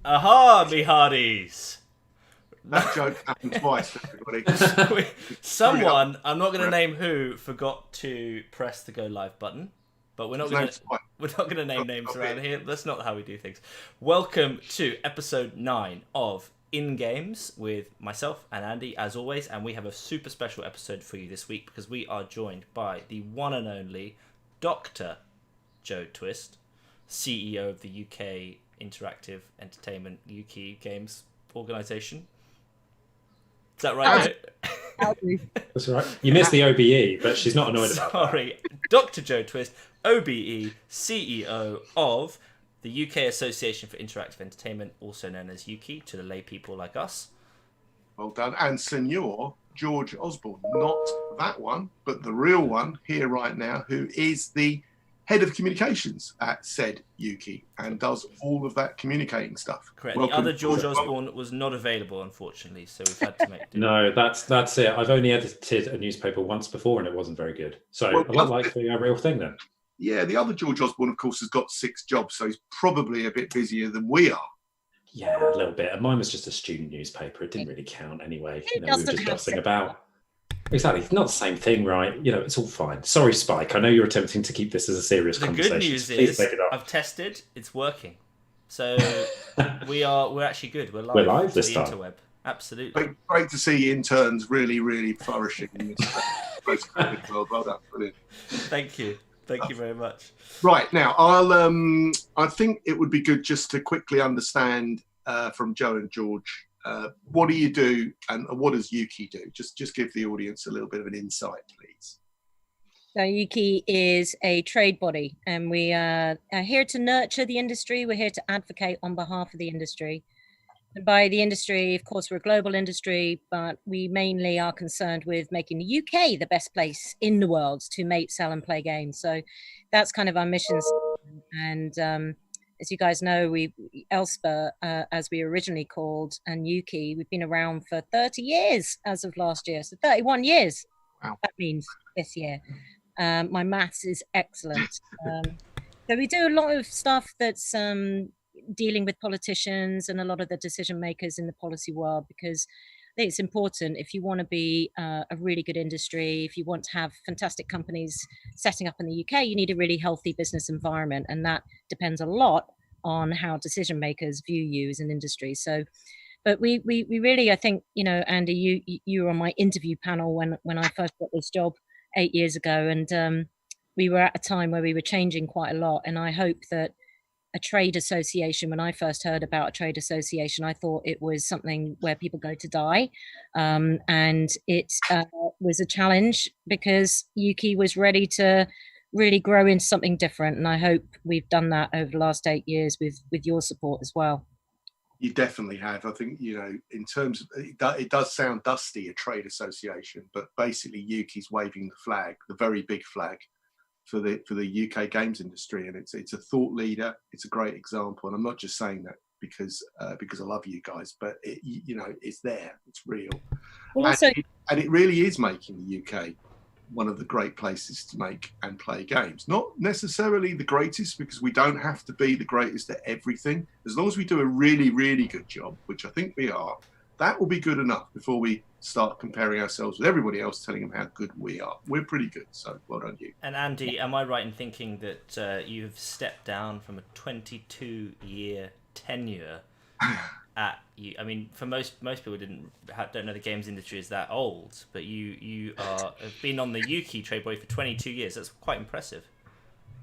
Aha, me hearties! That joke happened twice, everybody. Someone, I'm not going to name who, forgot to press the go live button. But we're not going to name names around here. That's not how we do things. Welcome to episode 9 of INGames with myself and Andy, as always. And we have a super special episode for you this week because we are joined by the one and only Dr. Joe Twist, CEO of the UK Interactive Entertainment UKIE Games organisation. Is that right? That's right. You missed the OBE, but she's not annoyed about that. Sorry. Dr. Joe Twist, OBE, CEO of the UK Association for Interactive Entertainment, also known as UKIE, to the lay people like us. Well done. And Senor George Osborne, not that one, but the real one here right now, who is the head of communications at said UKIE and does all of that communicating stuff. Correct. Welcome. The other George Osborne was not available, unfortunately, so we've had to make do. No, that's it. I've only edited a newspaper once before and it wasn't very good. So a lot like the real thing then. Yeah, the other George Osborne, of course, has got 6 jobs, so he's probably a bit busier than we are. Yeah, a little bit. And mine was just a student newspaper. It didn't really count anyway. We were just gossiping about. Exactly. It's not the same thing, right? You know, it's all fine. Sorry, Spike. I know you're attempting to keep this as a serious conversation. The good news is I've tested. It's working. So we're actually good. We're live this time. Interweb. Absolutely. Great to see interns really flourishing in this post-COVID world. Well done. Brilliant. Thank you. Thank you very much. Right. Now, I think it would be good just to quickly understand from Joe and George, what do you do and what does UKIE do? Just give the audience a little bit of an insight, please. So UKIE is a trade body and we are here to nurture the industry. We're here to advocate on behalf of the industry. And by the industry, of course, we're a global industry, but we mainly are concerned with making the UK the best place in the world to make, sell and play games. So that's kind of our mission. And as you guys know, ELSPA, as we originally called, and UKIE, we've been around for 30 years as of last year. So 31 years, wow. That means this year. My maths is excellent. So we do a lot of stuff that's dealing with politicians and a lot of the decision makers in the policy world, because I think it's important if you want to be a really good industry, if you want to have fantastic companies setting up in the UK, you need a really healthy business environment. And that depends a lot on how decision makers view you as an industry. So, but we really, I think, you know, Andy, you were on my interview panel when I first got this job 8 years ago. And we were at a time where we were changing quite a lot. And I hope that a trade association, when I first heard about a trade association, I thought it was something where people go to die. And it was a challenge because UKIE was ready to really grow into something different. And I hope we've done that over the last 8 years with your support as well. You definitely have. I think, you know, in terms of, it does sound dusty, a trade association, but basically UKIE's waving the flag, the very big flag, for the UK games industry, and it's a thought leader. It's a great example, and I'm not just saying that because I love you guys, but you know, it's there, it's real, well, and it really is making the UK one of the great places to make and play games. Not necessarily the greatest, because we don't have to be the greatest at everything. As long as we do a really good job, which I think we are, that will be good enough before we start comparing ourselves with everybody else, telling them how good we are. We're pretty good, so well done you. And Andy, am I right in thinking that you've stepped down from a 22-year tenure at you? I mean, for most people don't know the games industry is that old, but you have been on the UKIE trade body for 22 years. That's quite impressive.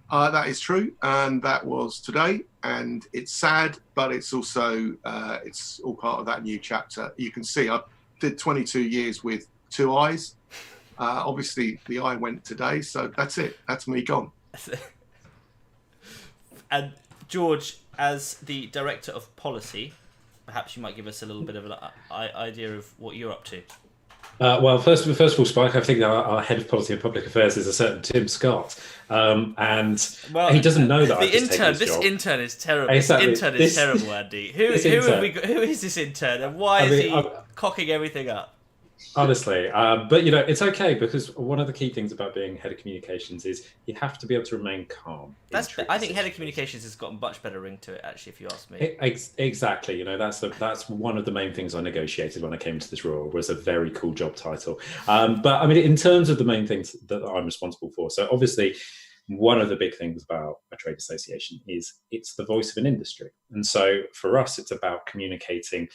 That is true, and that was today, and it's sad, but it's also it's all part of that new chapter. You can see I did 22 years with 2 eyes. Obviously, the eye went today, so that's it. That's me gone. And George, as the director of policy, perhaps you might give us a little bit of an idea of what you're up to. Well, first of all, Spike, I think our head of policy and public affairs is a certain Tim Scott, and he doesn't know that. This intern is terrible. Exactly. This intern is terrible, Andy. Who is this intern, and why is he cocking everything up? Honestly, but you know, it's okay, because one of the key things about being head of communications is you have to be able to remain calm. I think head of communications has got a much better ring to it, actually, if you ask me. Exactly. You know, that's one of the main things I negotiated when I came to this role, was a very cool job title. But I mean, in terms of the main things that I'm responsible for, so obviously one of the big things about a trade association is it's the voice of an industry. And so for us, it's about communicating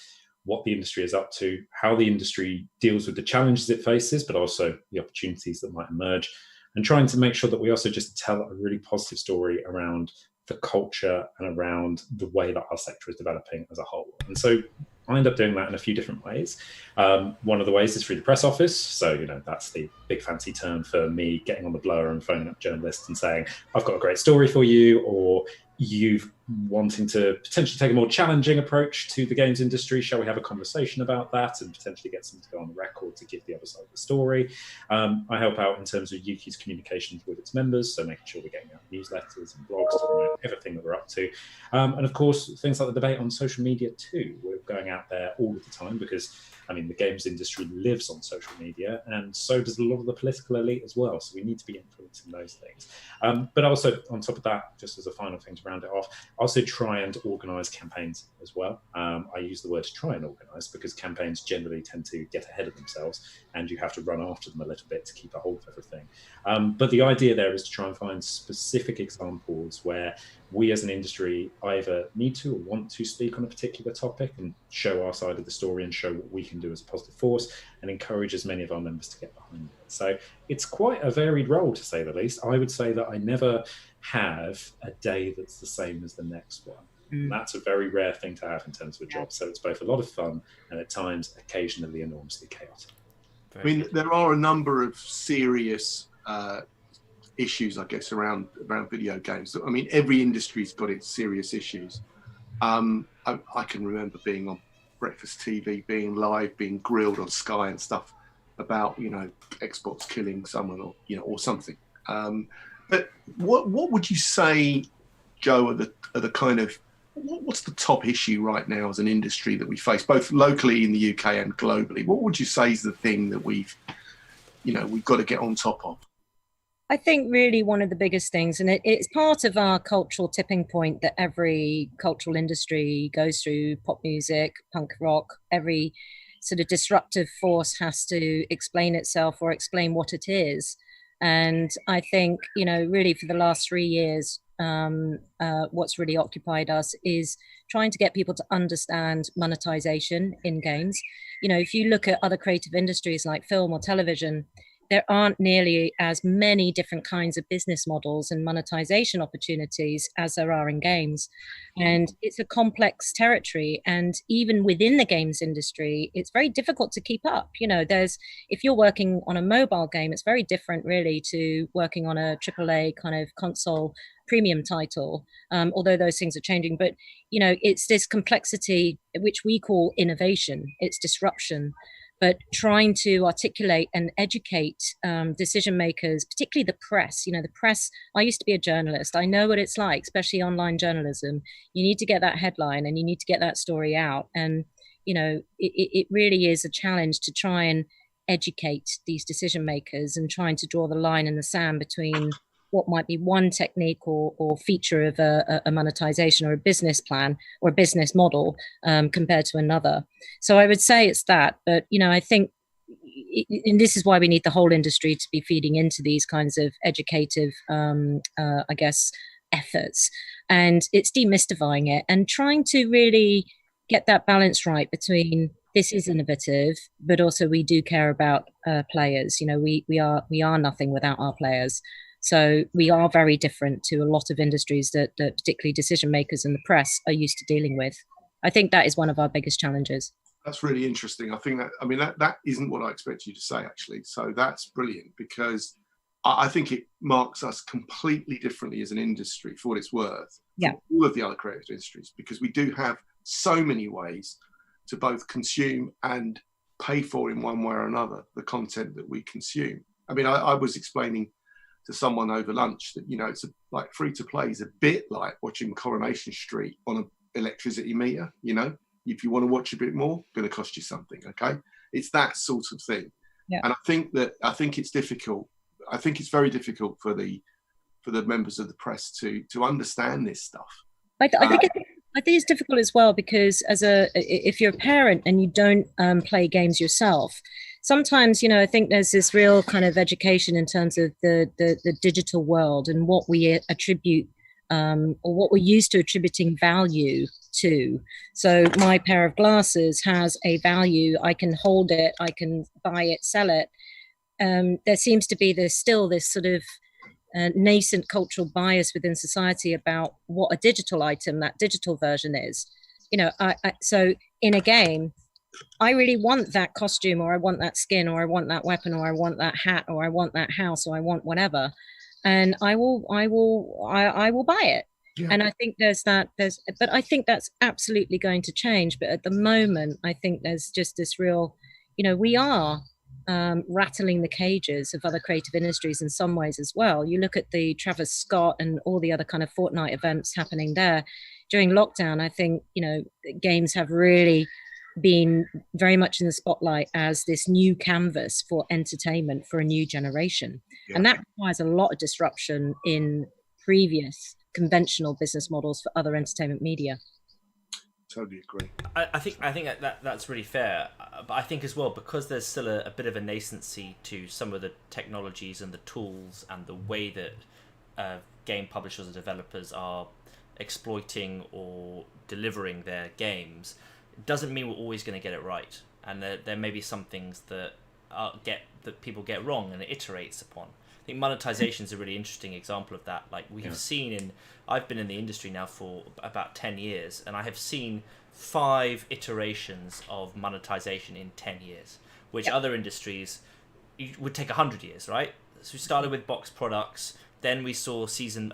what the industry is up to, how the industry deals with the challenges it faces, but also the opportunities that might emerge, and trying to make sure that we also just tell a really positive story around the culture and around the way that our sector is developing as a whole. And so I end up doing that in a few different ways. One of the ways is through the press office. So, you know, that's the big fancy term for me getting on the blower and phoning up journalists and saying, I've got a great story for you, or you've wanting to potentially take a more challenging approach to the games industry. Shall we have a conversation about that and potentially get someone to go on the record to give the other side of the story? I help out in terms of UKIE's communications with its members, so making sure we're getting out newsletters and blogs, talking about everything that we're up to. And of course, things like the debate on social media too. We're going out there all of the time because, I mean, the games industry lives on social media, and so does a lot of the political elite as well. So we need to be influencing those things. But also, on top of that, just as a final thing to round it off, I also try and organise campaigns as well. I use the word try and organise because campaigns generally tend to get ahead of themselves, and you have to run after them a little bit to keep a hold of everything. But the idea there is to try and find specific examples where we as an industry either need to or want to speak on a particular topic and show our side of the story and show what we can do as a positive force, and encourage as many of our members to get behind it. So it's quite a varied role, to say the least. I would say that I never have a day that's the same as the next one. And that's a very rare thing to have in terms of a job. So it's both a lot of fun and at times occasionally enormously chaotic. I mean, there are a number of serious issues, I guess, around video games. I mean, every industry's got its serious issues. I can remember being on breakfast TV, being live, being grilled on Sky and stuff about, you know, Xbox killing someone, or, you know, or something. But what would you say, Joe, are the kind of, what's the top issue right now as an industry that we face, both locally in the UK and globally? What would you say is the thing that we've got to get on top of? I think really one of the biggest things, and it's part of our cultural tipping point that every cultural industry goes through, pop music, punk rock, every sort of disruptive force has to explain itself or explain what it is. And I think, you know, really for the last 3 years, what's really occupied us is trying to get people to understand monetization in games. You know, if you look at other creative industries like film or television, there aren't nearly as many different kinds of business models and monetization opportunities as there are in games. And it's a complex territory. And even within the games industry, it's very difficult to keep up. You know, if you're working on a mobile game, it's very different really to working on a AAA kind of console premium title, although those things are changing. But, you know, it's this complexity, which we call innovation, it's disruption. But trying to articulate and educate decision makers, particularly the press. You know, the press, I used to be a journalist. I know what it's like, especially online journalism. You need to get that headline and you need to get that story out. And, you know, it really is a challenge to try and educate these decision makers and trying to draw the line in the sand between what might be one technique or feature of a monetization or a business plan or a business model compared to another. So I would say it's that, but, you know, I think, and this is why we need the whole industry to be feeding into these kinds of educative, I guess, efforts. And it's demystifying it and trying to really get that balance right between this is innovative, but also we do care about players. You know, we are nothing without our players. So we are very different to a lot of industries that particularly decision makers and the press are used to dealing with. I think that is one of our biggest challenges. That's really interesting. I think that isn't what I expected you to say, actually. So that's brilliant, because I think it marks us completely differently as an industry, for what it's worth, from all of the other creative industries, because we do have so many ways to both consume and pay for, in one way or another, the content that we consume. I mean, I was explaining to someone over lunch that, you know, it's like free to play is a bit like watching Coronation Street on an electricity meter. You know, if you want to watch a bit more, it's going to cost you something. Okay, It's that sort of thing. Yeah. And I think it's difficult. I think it's very difficult for the members of the press to understand this stuff. I think it's difficult as well, because if you're a parent and you don't play games yourself, sometimes, you know, I think there's this real kind of education in terms of the digital world and what we attribute or what we're used to attributing value to. So my pair of glasses has a value. I can hold it, I can buy it, sell it. There seems to be still this sort of nascent cultural bias within society about what a digital item, that digital version is. You know, so in a game, I really want that costume, or I want that skin, or I want that weapon, or I want that hat, or I want that house, or I want whatever, and I will buy it. Yeah. And I think but I think that's absolutely going to change. But at the moment, I think there's just this real, you know, we are rattling the cages of other creative industries in some ways as well. You look at the Travis Scott and all the other kind of Fortnite events happening there during lockdown. I think, you know, games have really been very much in the spotlight as this new canvas for entertainment for a new generation. Yeah. And that requires a lot of disruption in previous conventional business models for other entertainment media. Totally agree. I think that's really fair, but I think as well, because there's still a bit of a nascency to some of the technologies and the tools and the way that game publishers and developers are exploiting or delivering their games, it doesn't mean we're always going to get it right, and there may be some things that people get wrong and it iterates upon. I think monetization is a really interesting example of that. Like we have seen I've been in the industry now for about 10 years, and I have seen 5 iterations of monetization in 10 years, which other industries would take 100 years, right? So we started with box products, then we saw season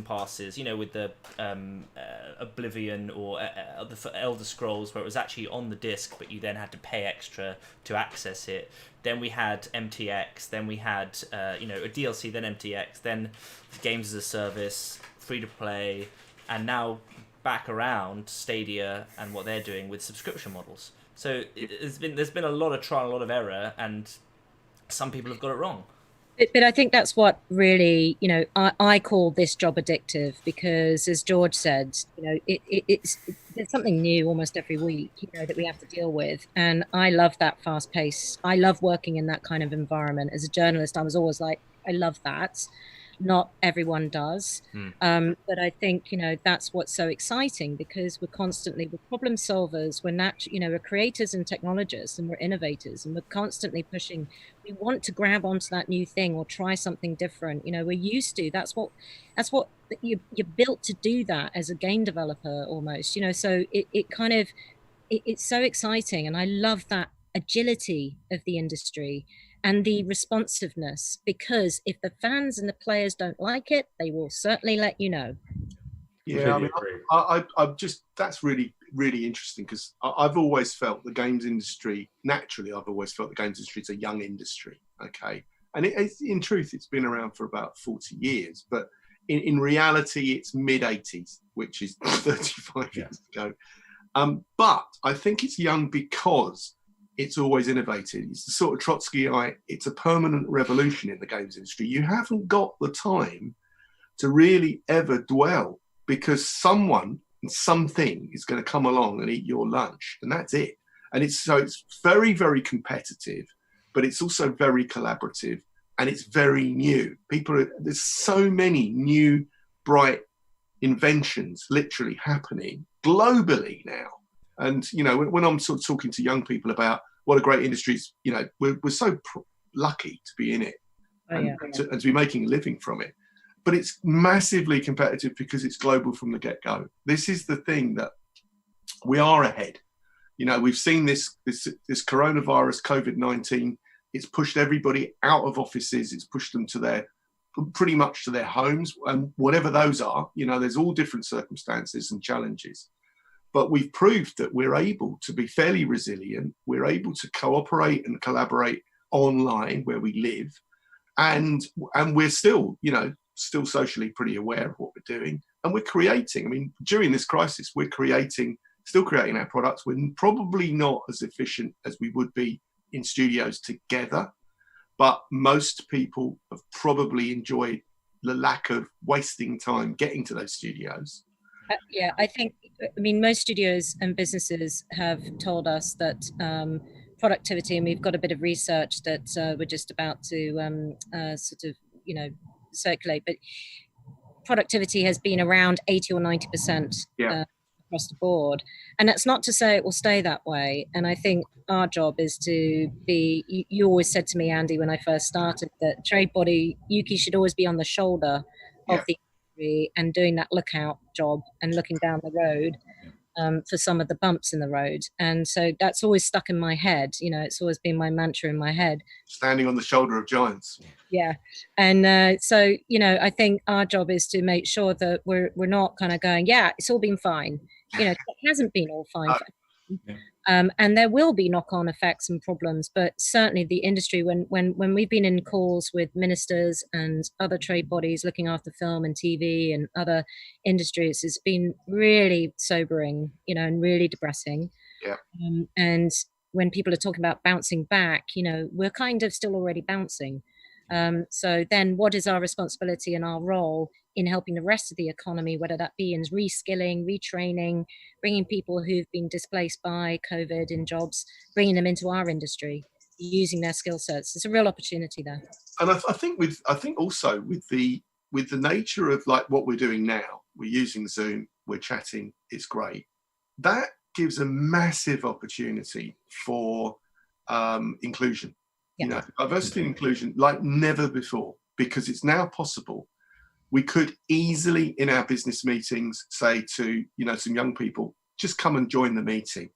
passes, you know, with the Oblivion or the Elder Scrolls, where it was actually on the disc, but you then had to pay extra to access it. Then we had MTX, then we had a DLC, then MTX, then games as a service, free to play, and now back around Stadia and what they're doing with subscription models. So there's been a lot of trial, a lot of error, and some people have got it wrong. But I think that's what really, you know, I call this job addictive, because, as George said, you know, it's there's something new almost every week, you know, that we have to deal with. And I love that fast pace. I love working in that kind of environment. As a journalist, I was always like, I love that. Not everyone does. But I think, you know, that's what's so exciting, because we're problem solvers. We're creators and technologists, and we're innovators, and we're constantly pushing. We want to grab onto that new thing or try something different. You know, we're used to, that's what you're built to do, that as a game developer almost, you know, so it's so exciting. And I love that agility of the industry and the responsiveness, because if the fans and the players don't like it, they will certainly let you know. Yeah, I'm just, that's really, really interesting, because I've always felt the games industry, is a young industry, okay? And in truth, it's been around for about 40 years, but in reality, it's mid-80s, which is 35 years ago. But I think it's young because it's always innovated. It's the sort of Trotskyite, it's a permanent revolution in the games industry. You haven't got the time to really ever dwell, because someone and something is going to come along and eat your lunch, and that's it. And it's very, very competitive, but it's also very collaborative, and it's very new. There's so many new, bright inventions literally happening globally now. And, you know, when I'm sort of talking to young people about what a great industry is, you know, we're so lucky to be in it and to be making a living from it. But it's massively competitive because it's global from the get-go. This is the thing that we are ahead. You know, we've seen this coronavirus, COVID-19, it's pushed everybody out of offices. It's pushed them pretty much to their homes, and whatever those are, you know, there's all different circumstances and challenges. But we've proved that we're able to be fairly resilient. We're able to cooperate and collaborate online where we live. And we're still socially pretty aware of what we're doing. And we're creating, I mean, during this crisis, we're creating still creating our products. We're probably not as efficient as we would be in studios together, but most people have probably enjoyed the lack of wasting time getting to those studios. Yeah, I mean, most studios and businesses have told us that productivity, and we've got a bit of research that we're just about to sort of, circulate, but productivity has been around 80 or 90% across the board. And that's not to say it will stay that way. And I think our job is to be, you always said to me, Andy, when I first started, that trade body, UKIE should always be on the shoulder of the industry and doing that lookout job and looking down the road for some of the bumps in the road. And so that's always stuck in my head. It's always been my mantra in my head. Standing on the shoulder of giants. Yeah. And so, I think our job is to make sure that we're not kind of going, it's all been fine. It hasn't been all fine. And there will be knock-on effects and problems, but certainly the industry, when we've been in calls with ministers and other trade bodies looking after film and TV and other industries, it's been really sobering, and really depressing. Yeah. And when people are talking about bouncing back, we're kind of still already bouncing. So then what is our responsibility and our role in helping the rest of the economy, whether that be in reskilling, retraining, bringing people who've been displaced by COVID in jobs, bringing them into our industry, using their skill sets. It's a real opportunity there. And I think also with the nature of like what we're doing now, we're using Zoom, we're chatting, it's great. That gives a massive opportunity for inclusion. Diversity and inclusion like never before, because it's now possible. We could easily in our business meetings say to, some young people, just come and join the meeting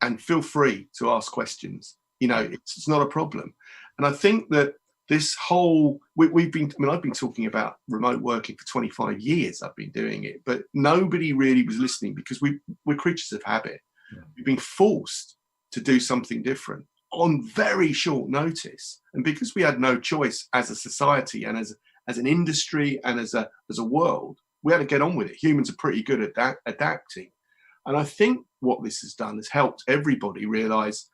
and feel free to ask questions. It's not a problem. And I think that this whole, I've been talking about remote working for 25 years. I've been doing it, but nobody really was listening because we're creatures of habit. Yeah. We've been forced to do something different on very short notice. And because we had no choice as a society and as an industry and as a world, we had to get on with it. Humans are pretty good at adapting. And I think what this has done has helped everybody realize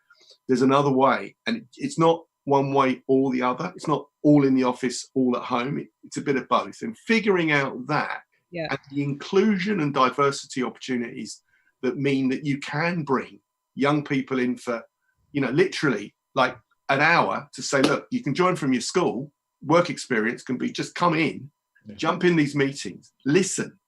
there's another way. And it's not one way or the other. It's not all in the office, all at home. It's a bit of both. And figuring out that and the inclusion and diversity opportunities that mean that you can bring young people in for, literally like an hour to say, look, you can join from your school. Work experience can be just come in, jump in these meetings, listen,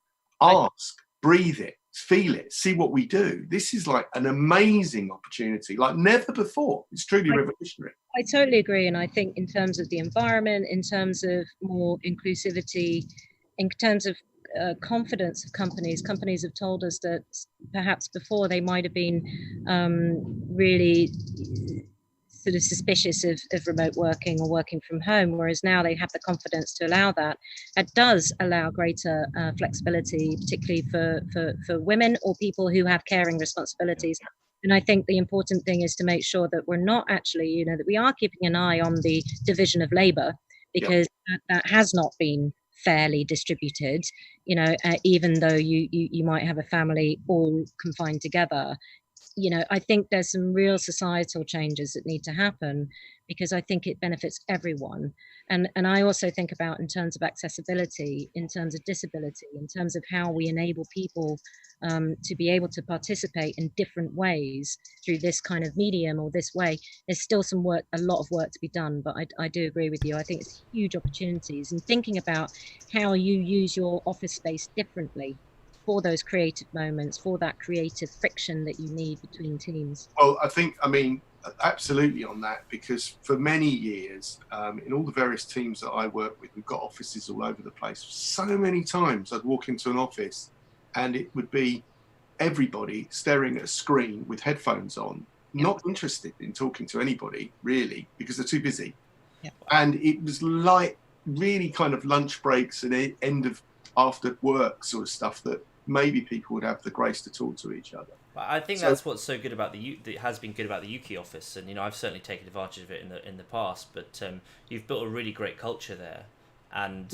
ask, breathe it, feel it, see what we do. This is like an amazing opportunity, like never before. It's truly revolutionary. I totally agree. And I think in terms of the environment, in terms of more inclusivity, in terms of confidence of companies have told us that perhaps before they might have been really sort of suspicious of remote working or working from home, whereas now they have the confidence to allow that. It does allow greater flexibility, particularly for women or people who have caring responsibilities. And I think the important thing is to make sure that we're not actually, that we are keeping an eye on the division of labour, because that has not been fairly distributed, even though you might have a family all confined together. I think there's some real societal changes that need to happen, because I think it benefits everyone. And I also think about in terms of accessibility, in terms of disability, in terms of how we enable people to be able to participate in different ways through this kind of medium or this way. There's still a lot of work to be done, but I do agree with you. I think it's huge opportunities, and thinking about how you use your office space differently for those creative moments, for that creative friction that you need between teams. Well, absolutely on that, because for many years, in all the various teams that I work with, we've got offices all over the place. So many times I'd walk into an office and it would be everybody staring at a screen with headphones on, not interested in talking to anybody really, because they're too busy. Yeah. And it was like really kind of lunch breaks and end of after work sort of stuff that maybe people would have the grace to talk to each other. I think that's what's so good about that has been good about the UKIE office, and I've certainly taken advantage of it in the past. But you've built a really great culture there, and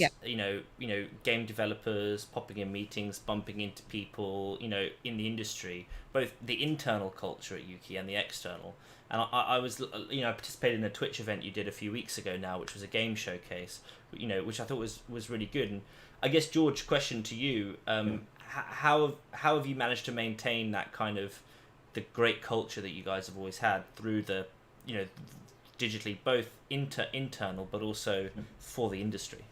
game developers popping in meetings, bumping into people, in the industry, both the internal culture at UKIE and the external. And I was, I participated in a Twitch event you did a few weeks ago now, which was a game showcase, which I thought was really good. And I guess, George, question to you: how have you managed to maintain that kind of the great culture that you guys have always had through the, digitally, both internal but also for the industry?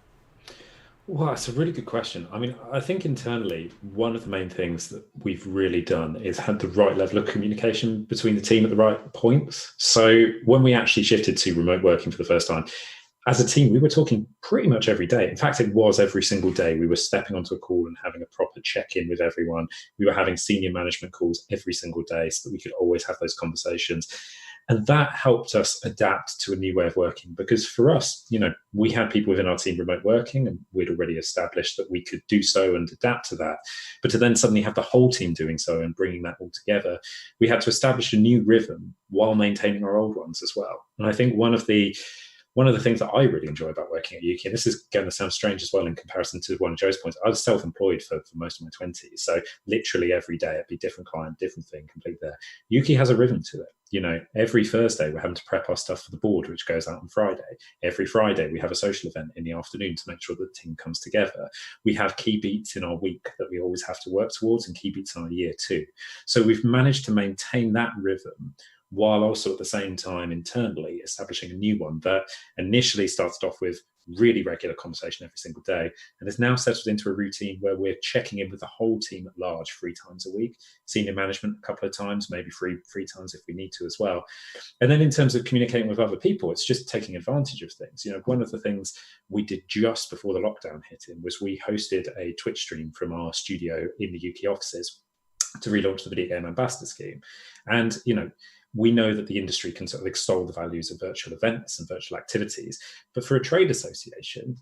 Well, that's a really good question. I mean, I think internally, one of the main things that we've really done is had the right level of communication between the team at the right points. So when we actually shifted to remote working for the first time, as a team, we were talking pretty much every day. In fact, it was every single day. We were stepping onto a call and having a proper check-in with everyone. We were having senior management calls every single day so that we could always have those conversations. And that helped us adapt to a new way of working, because for us, we had people within our team remote working, and we'd already established that we could do so and adapt to that. But to then suddenly have the whole team doing so and bringing that all together, we had to establish a new rhythm while maintaining our old ones as well. And I think one of the things that I really enjoy about working at UKIE, and this is going to sound strange as well in comparison to one of Joe's points, I was self-employed for most of my 20s. So literally every day it'd be different client, different thing, complete there. UKIE has a rhythm to it. Every Thursday we're having to prep our stuff for the board, which goes out on Friday. Every Friday we have a social event in the afternoon to make sure that the team comes together. We have key beats in our week that we always have to work towards, and key beats in our year too. So we've managed to maintain that rhythm while also at the same time internally establishing a new one that initially started off with really regular conversation every single day, and has now settled into a routine where we're checking in with the whole team at large 3 times a week, senior management a couple of times, maybe three times if we need to as well. And then in terms of communicating with other people, it's just taking advantage of things. One of the things we did just before the lockdown hit in was we hosted a Twitch stream from our studio in the UKIE offices to relaunch the Video Game Ambassador Scheme. And we know that the industry can sort of extol the values of virtual events and virtual activities. But for a trade association,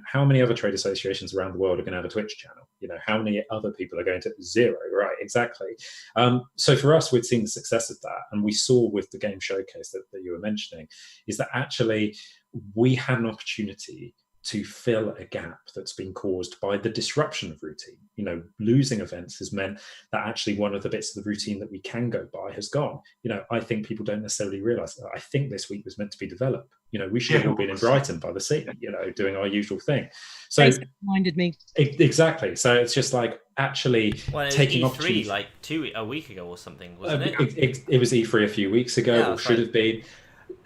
how many other trade associations around the world are going to have a Twitch channel? How many other people are going to? 0, right? Exactly. So for us, we'd seen the success of that. And we saw with the game showcase that you were mentioning, is that actually we had an opportunity to fill a gap that's been caused by the disruption of routine. Losing events has meant that actually one of the bits of the routine that we can go by has gone. I think people don't necessarily realise that. I think this week was meant to be developed. We should have all been in Brighton by the sea, doing our usual thing. So Facebook reminded me. Exactly. So it's just like actually taking E3 like a week ago or something, wasn't it? It was E3 a few weeks ago, or should have been.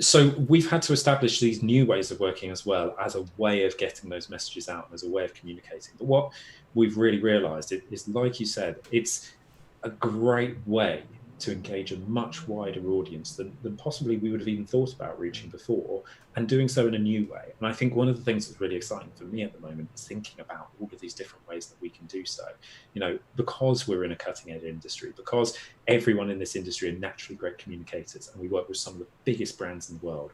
So we've had to establish these new ways of working as well, as a way of getting those messages out and as a way of communicating. But what we've really realised is, like you said, it's a great way to engage a much wider audience than possibly we would have even thought about reaching before, and doing so in a new way. And I think one of the things that's really exciting for me at the moment is thinking about all of these different ways that we can do so. Because we're in a cutting edge industry, because everyone in this industry are naturally great communicators, and we work with some of the biggest brands in the world,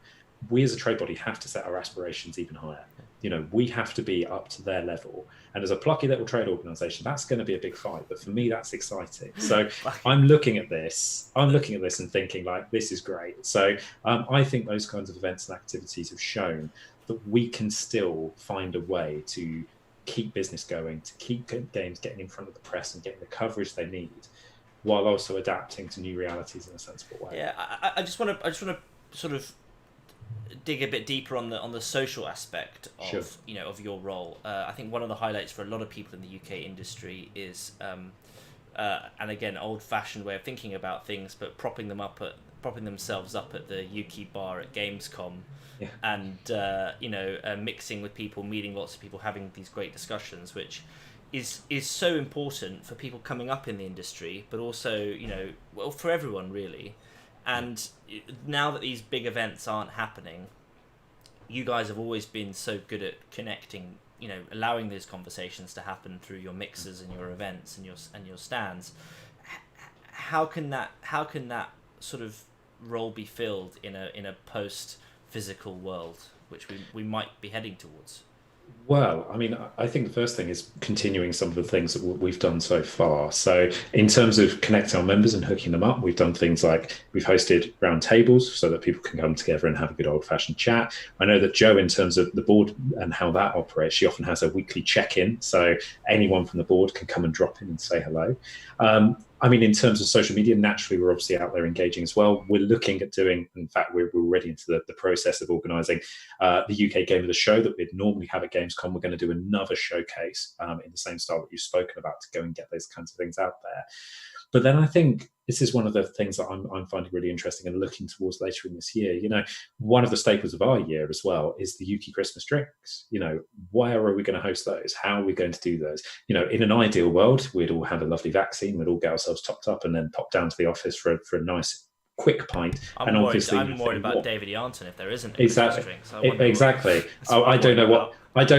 we as a trade body have to set our aspirations even higher. We have to be up to their level. And as a plucky little trade organisation, that's going to be a big fight. But for me, that's exciting. So I'm looking at this and thinking, like, this is great. So I think those kinds of events and activities have shown that we can still find a way to keep business going, to keep games getting in front of the press and getting the coverage they need, while also adapting to new realities in a sensible way. Yeah, I just want to sort of dig a bit deeper on the social aspect of of your role. I think one of the highlights for a lot of people in the UK industry is and again, old-fashioned way of thinking about things, but propping themselves up at the UKIE bar at Gamescom, and mixing with people, meeting lots of people, having these great discussions, which is so important for people coming up in the industry, but also for everyone really. And now that these big events aren't happening, you guys have always been so good at connecting, allowing those conversations to happen through your mixers and your events and your stands. How can that sort of role be filled in a post physical world, which we might be heading towards? Well, I mean, I think the first thing is continuing some of the things that we've done so far. So, in terms of connecting our members and hooking them up, we've done things like we've hosted round tables so that people can come together and have a good old-fashioned chat. I know that Jo, in terms of the board and how that operates, she often has a weekly check-in, so anyone from the board can come and drop in and say hello. I mean, in terms of social media, naturally, we're obviously out there engaging as well. We're looking at doing, in fact, we're already into the process of organising the UK Game of the Show that we'd normally have at Gamescom. We're going to do another showcase in the same style that you've spoken about to go and get those kinds of things out there. But then I think this is one of the things that I'm finding really interesting and looking towards later in this year. You know, one of the staples of our year as well is the UKIE Christmas drinks. You know, where are we going to host those? How are we going to do those? You know, in an ideal world, we'd all have a lovely vaccine, we'd all get ourselves topped up and then pop down to the office for a nice quick pint. I'm worried about David Yarnton if there isn't a exactly drinks. Exactly. I don't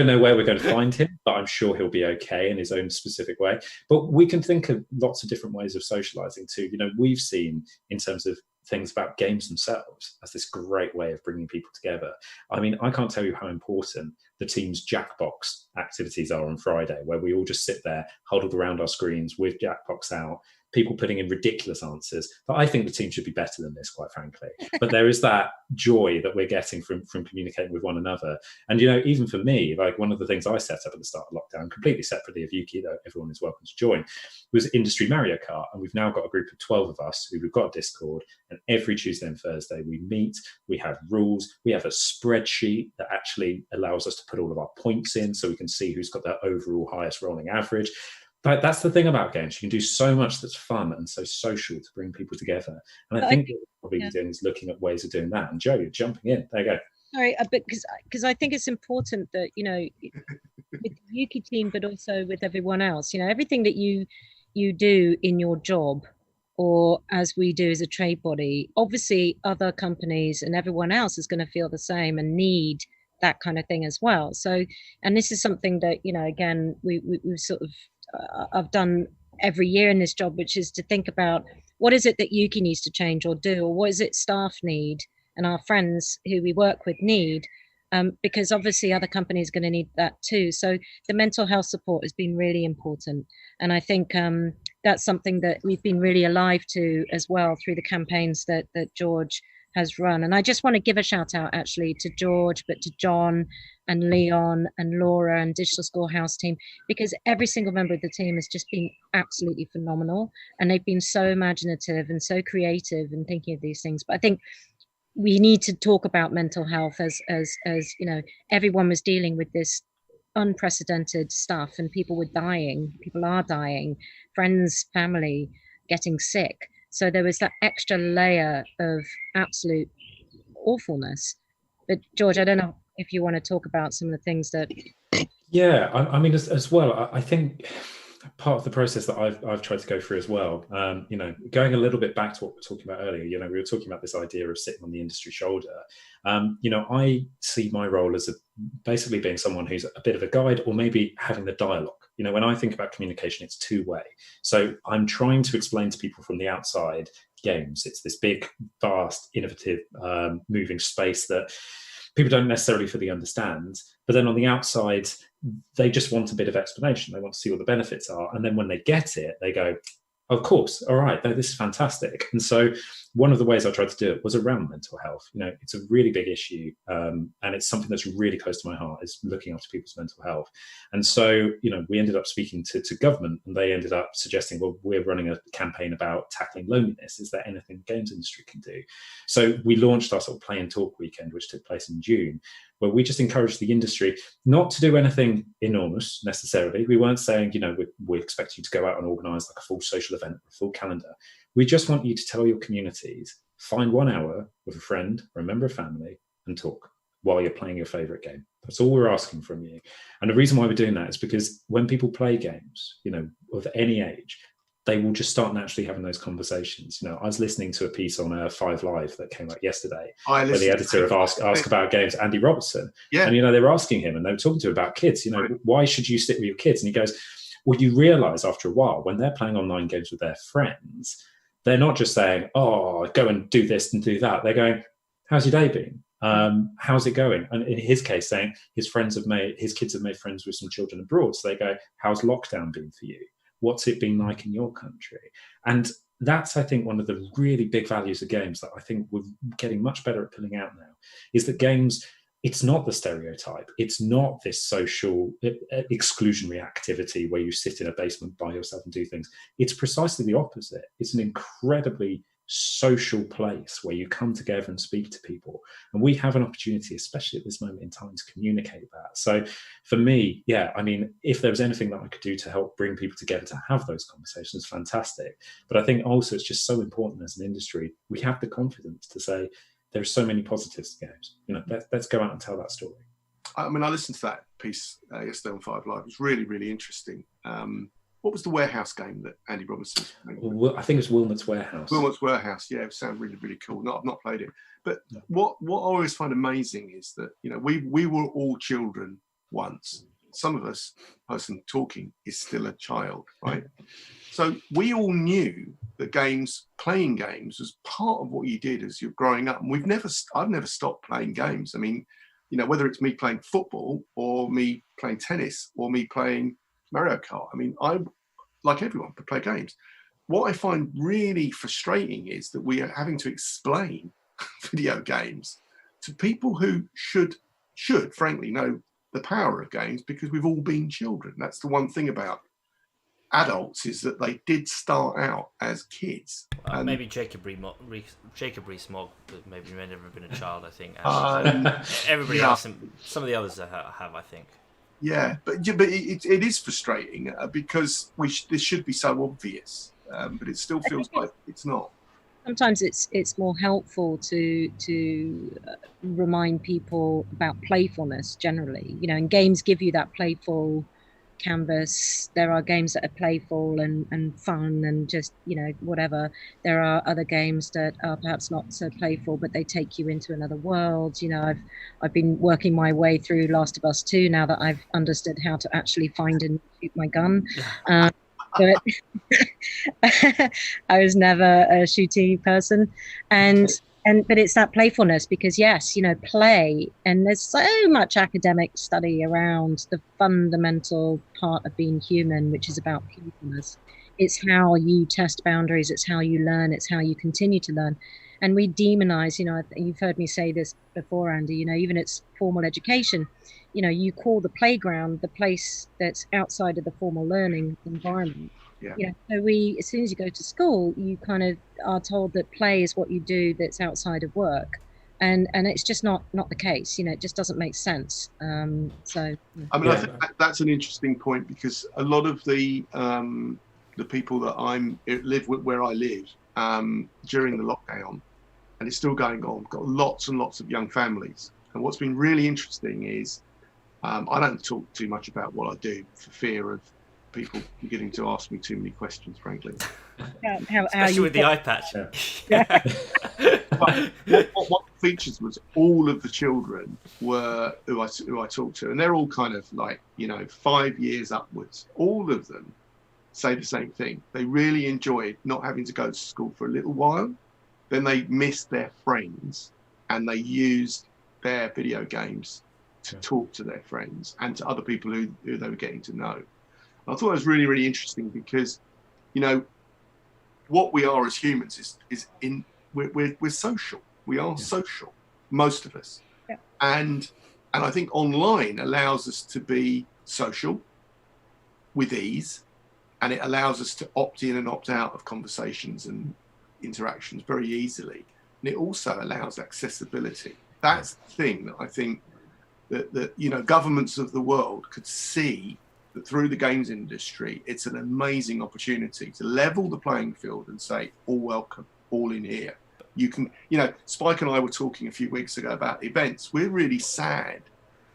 know where we're going to find him, but I'm sure he'll be okay in his own specific way. But we can think of lots of different ways of socializing too. You know, we've seen in terms of things about games themselves as this great way of bringing people together. I mean, I can't tell you how important the team's Jackbox activities are on Friday, where we all just sit there huddled around our screens with Jackbox out, people putting in ridiculous answers. But I think the team should be better than this, quite frankly. But there is that joy that we're getting from communicating with one another. And, you know, even for me, like one of the things I set up at the start of lockdown, completely separately of UKIE, though everyone is welcome to join, was Industry Mario Kart. And we've now got a group of 12 of us who we've got a Discord. And every Tuesday and Thursday we meet, we have rules, we have a spreadsheet that actually allows us to put all of our points in so we can see who's got their overall highest rolling average. But that's the thing about games. You can do so much that's fun and so social to bring people together. And I think what we're probably doing is looking at ways of doing that. And Jo, you're jumping in. There you go. Sorry, because I think it's important that, you know, with the UKIE team, but also with everyone else, you know, everything that you do in your job, or as we do as a trade body, obviously other companies and everyone else is going to feel the same and need that kind of thing as well. So, and this is something that, you know, again, we've sort of, I've done every year in this job, which is to think about what is it that UKIE needs to change or do, or what is it staff need and our friends who we work with need, because obviously other companies are going to need that too. So the mental health support has been really important. And I think that's something that we've been really alive to as well through the campaigns that George has run. And I just want to give a shout out actually to George, but to John and Leon and Laura and Digital Schoolhouse team, because every single member of the team has just been absolutely phenomenal. And they've been so imaginative and so creative in thinking of these things. But I think we need to talk about mental health as you know, everyone was dealing with this unprecedented stuff and people are dying, friends, family getting sick. So there was that extra layer of absolute awfulness. But George, I don't know if you want to talk about some of the things that... Yeah, I mean, as well, I think part of the process that I've tried to go through as well, you know, going a little bit back to what we were talking about earlier, you know, we were talking about this idea of sitting on the industry shoulder. You know, I see my role as basically being someone who's a bit of a guide, or maybe having the dialogue. You know, when I think about communication, it's two-way. So I'm trying to explain to people from the outside games. It's this big, vast, innovative, moving space that people don't necessarily fully understand. But then on the outside, they just want a bit of explanation. They want to see what the benefits are. And then when they get it, they go, of course, all right, this is fantastic. And so one of the ways I tried to do it was around mental health. You know, it's a really big issue, and it's something that's really close to my heart, is looking after people's mental health. And so, you know, we ended up speaking to government, and they ended up suggesting, well, we're running a campaign about tackling loneliness. Is there anything the games industry can do? So we launched our sort of play and talk weekend, which took place in June, where we just encouraged the industry not to do anything enormous necessarily. We weren't saying, you know, we expect you to go out and organise like a full social event, a full calendar. We just want you to tell your communities, find 1 hour with a friend or a member of family and talk while you're playing your favourite game. That's all we're asking from you. And the reason why we're doing that is because when people play games, you know, of any age, they will just start naturally having those conversations. You know, I was listening to a piece on 5 Live that came out yesterday, where the editor of Ask About Games, Andy Robertson, and, you know, they were asking him, and they were talking to him about kids, you know, why should you sit with your kids? And he goes, well, you realise after a while, when they're playing online games with their friends, they're not just saying, oh, go and do this and do that. They're going, how's your day been? How's it going? And in his case, saying his kids have made friends with some children abroad. So they go, how's lockdown been for you? What's it been like in your country? And that's, I think, one of the really big values of games that I think we're getting much better at pulling out now, is that games, it's not the stereotype. It's not this social exclusionary activity where you sit in a basement by yourself and do things. It's precisely the opposite. It's an incredibly social place where you come together and speak to people. And we have an opportunity, especially at this moment in time, to communicate that. So for me, yeah, I mean, if there was anything that I could do to help bring people together to have those conversations, fantastic. But I think also it's just so important as an industry, we have the confidence to say, there are so many positives to games. Let's go out and tell that story. I mean, I listened to that piece yesterday on 5 Live. It was really, really interesting. What was the warehouse game that Andy Robinson made? Well, I think it's Wilmot's Warehouse. Wilmot's Warehouse, yeah, it sounded really, really cool. I've not played it. But what I always find amazing is that, we were all children once. Some of us, the person talking, is still a child, right? So we all knew that playing games was part of what you did as you're growing up. And I've never stopped playing games. I mean, whether it's me playing football or me playing tennis or me playing Mario Kart. I mean, I, like everyone, play games. What I find really frustrating is that we are having to explain video games to people who should frankly know the power of games, because we've all been children. That's the one thing about adults, is that they did start out as kids. Maybe Jacob Rees-Mogg, but maybe you've never been a child, I think. Everybody else, some of the others have, I think. Yeah, but it is frustrating because this should be so obvious, but it still feels like it's not. Sometimes it's more helpful to remind people about playfulness generally. And games give you that playful canvas. There are games that are playful and fun and just whatever. There are other games that are perhaps not so playful, but they take you into another world. I've been working my way through Last of Us 2 now that I've understood how to actually find and shoot my gun. But I was never a shooty person, but it's that playfulness, because yes, play, and there's so much academic study around the fundamental part of being human, which is about playfulness. It's how you test boundaries, it's how you learn, it's how you continue to learn. And we demonize, you've heard me say this before, Andy, even it's formal education, you call the playground the place that's outside of the formal learning environment. Yeah. So as soon as you go to school, you kind of are told that play is what you do that's outside of work, and it's just not the case. It just doesn't make sense. I think that's an interesting point, because a lot of the people that live where I live during the lockdown, and it's still going on, got lots and lots of young families. And what's been really interesting is I don't talk too much about what I do for fear of people beginning to ask me too many questions, frankly. Especially with the eye patch. Yeah. But what features was all of the children who I talked to, and they're all kind of like 5 years upwards. All of them say the same thing. They really enjoyed not having to go to school for a little while. Then they missed their friends, and they used their video games to talk to their friends and to other people who they were getting to know. I thought it was really, really interesting, because, what we are as humans we're social. We are social, most of us. Yeah. And I think online allows us to be social with ease, and it allows us to opt in and opt out of conversations and interactions very easily. And it also allows accessibility. That's the thing that I think that governments of the world could see, that through the games industry, it's an amazing opportunity to level the playing field and say, all welcome, all in here. You can, Spike and I were talking a few weeks ago about events. We're really sad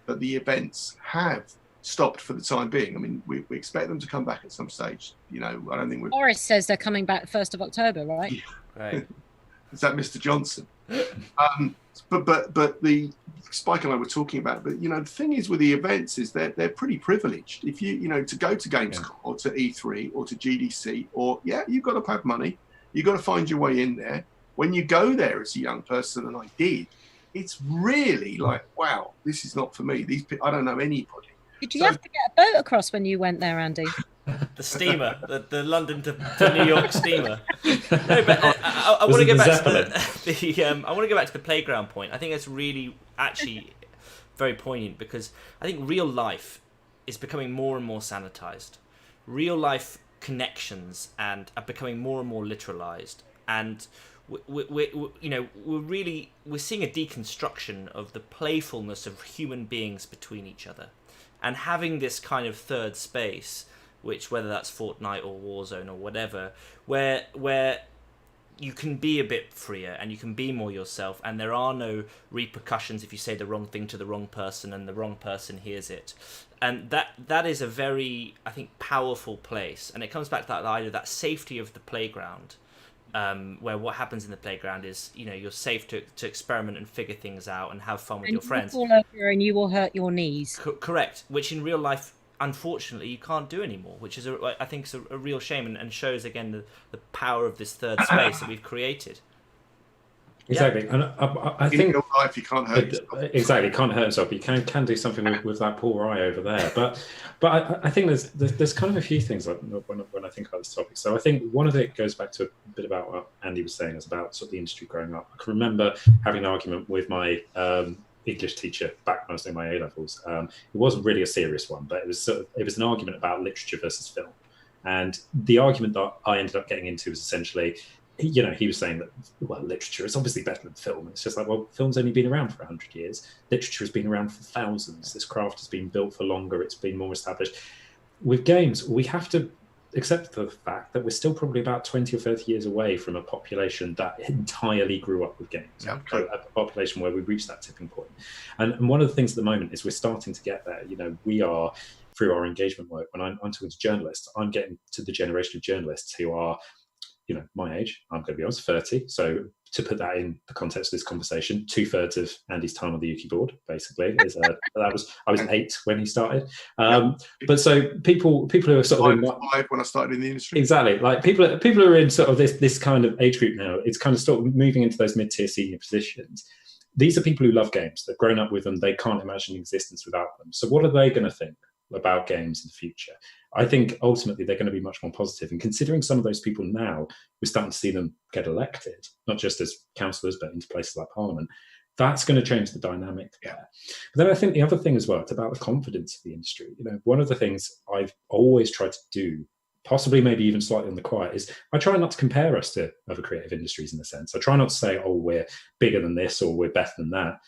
that the events have stopped for the time being. I mean, we expect them to come back at some stage. I don't think Boris says they're coming back 1st of October, right? Yeah. Right. Is that Mr. Johnson? But the Spike and I were talking about, but the thing is with the events is they're pretty privileged. If to go to Gamescom or to E3 or to GDC, or you've got to have money, you've got to find your way in there. When you go there as a young person, and I did, it's really like, wow, this is not for me. These people, I don't know anybody. Did you have to get a boat across when you went there, Andy? The steamer, the London to New York steamer. No, but I want to go back to the I want to go back to the playground point. I think that's really actually very poignant, because I think real life is becoming more and more sanitized. Real life connections are becoming more and more literalized, and we're seeing a deconstruction of the playfulness of human beings between each other, and having this kind of third space, which, whether that's Fortnite or Warzone or whatever, where you can be a bit freer and you can be more yourself, and there are no repercussions if you say the wrong thing to the wrong person and the wrong person hears it. And that is a very, I think, powerful place. And it comes back to that idea of that safety of the playground, where what happens in the playground is, you're safe to experiment and figure things out and have fun with your friends. Fall over and you will hurt your knees. Correct, which in real life, unfortunately, you can't do anymore, which is I think is a real shame, and shows again the power of this third space that we've created. Exactly, yeah. And I think in real life you can't hurt yourself. Exactly, can't hurt yourself. You can do something with that poor eye over there. But I think there's kind of a few things when I think about this topic. So I think one of it goes back to a bit about what Andy was saying, is about sort of the industry growing up. I can remember having an argument with my English teacher back when I was doing my A-levels. It wasn't really a serious one, but it was an argument about literature versus film. And the argument that I ended up getting into was essentially, he was saying that, well, literature is obviously better than film. It's just like, well, film's only been around for 100 years. Literature has been around for thousands. This craft has been built for longer. It's been more established. With games, we have to accept the fact that we're still probably about 20 or 30 years away from a population that entirely grew up with games. Yeah. So a population where we've reached that tipping point. And one of the things at the moment is we're starting to get there. We are, through our engagement work, when I'm talking to journalists, I'm getting to the generation of journalists who are, my age. I'm going to be honest, 30. So to put that in the context of this conversation, 2/3 of Andy's time on the UKIE board, basically, is I was 8 when he started. But so people who are sort of five when I started in the industry. Exactly, like people who are in sort of this kind of age group now. It's kind of sort of moving into those mid-tier senior positions. These are people who love games. They've grown up with them. They can't imagine existence without them. So what are they going to think about games in the future? I think ultimately they're going to be much more positive. And considering some of those people now, we're starting to see them get elected, not just as councillors, but into places like Parliament. That's going to change the dynamic there. But then I think the other thing as well, it's about the confidence of the industry. One of the things I've always tried to do, possibly maybe even slightly on the quiet, is I try not to compare us to other creative industries in a sense. I try not to say, oh, we're bigger than this or we're better than that.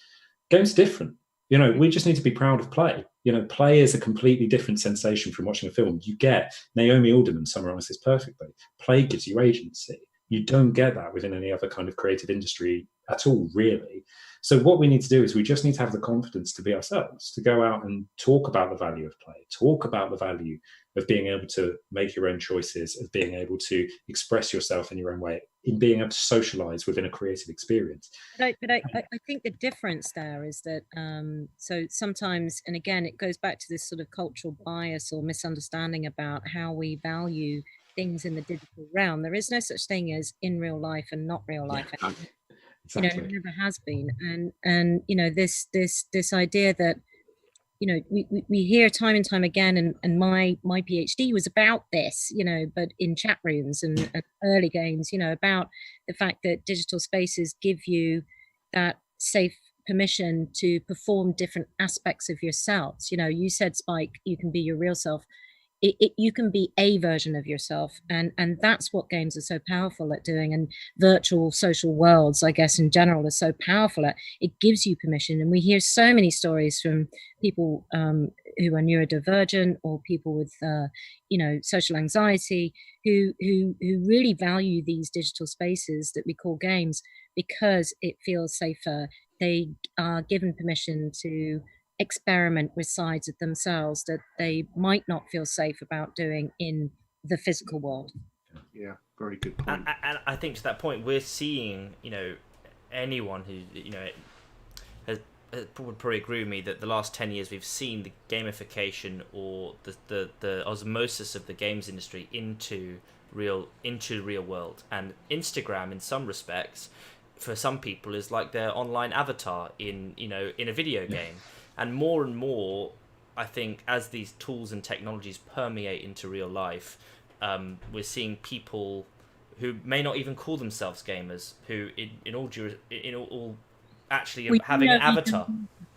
Game's different. We just need to be proud of play. Play is a completely different sensation from watching a film. You get, Naomi Alderman summarizes this perfectly, play gives you agency. You don't get that within any other kind of creative industry at all, really. So what we need to do is we just need to have the confidence to be ourselves, to go out and talk about the value of play, talk about the value of being able to make your own choices, of being able to express yourself in your own way, in being able to socialize within a creative experience. But I think the difference there is that, so sometimes, and again, it goes back to this sort of cultural bias or misunderstanding about how we value things in the digital realm. There is no such thing as in real life and not real life. Yeah, exactly. It never has been. And this idea that, we hear time and time again, and my PhD was about this, but in chat rooms and early games, about the fact that digital spaces give you that safe permission to perform different aspects of yourselves. You said, Spike, you can be your real self. You can be a version of yourself, and that's what games are so powerful at doing, and virtual social worlds, I guess, in general, are so powerful at. It gives you permission, and we hear so many stories from people who are neurodivergent or people with social anxiety who really value these digital spaces that we call games because it feels safer. They are given permission to experiment with sides of themselves that they might not feel safe about doing in the physical world. Yeah, very good point. And I think to that point, we're seeing, anyone who, would probably agree with me that the last 10 years we've seen the gamification or the osmosis of the games industry into real world. And Instagram, in some respects, for some people is like their online avatar in a video game. And more I think as these tools and technologies permeate into real life, we're seeing people who may not even call themselves gamers, who in all actually having an avatar.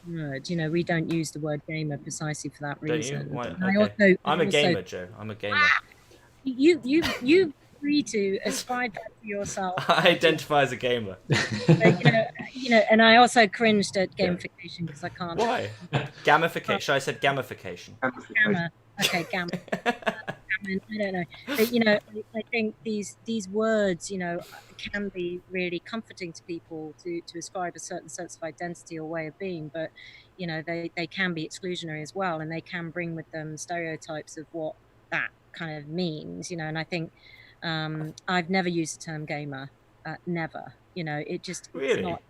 Word. We don't use the word gamer precisely for that reason. Don't you? Okay. I'm a gamer, Joe. I'm a gamer. You free to ascribe that to yourself. I identify as a gamer. And I also cringed at gamification because I can't. Why? Gamification. I said gamification. Gamma. Okay, gamma. I don't know. But, I think these words, can be really comforting to people to ascribe a certain sense of identity or way of being, but they can be exclusionary as well, and they can bring with them stereotypes of what that kind of means. And I think I've never used the term gamer, never. It just really. It's not.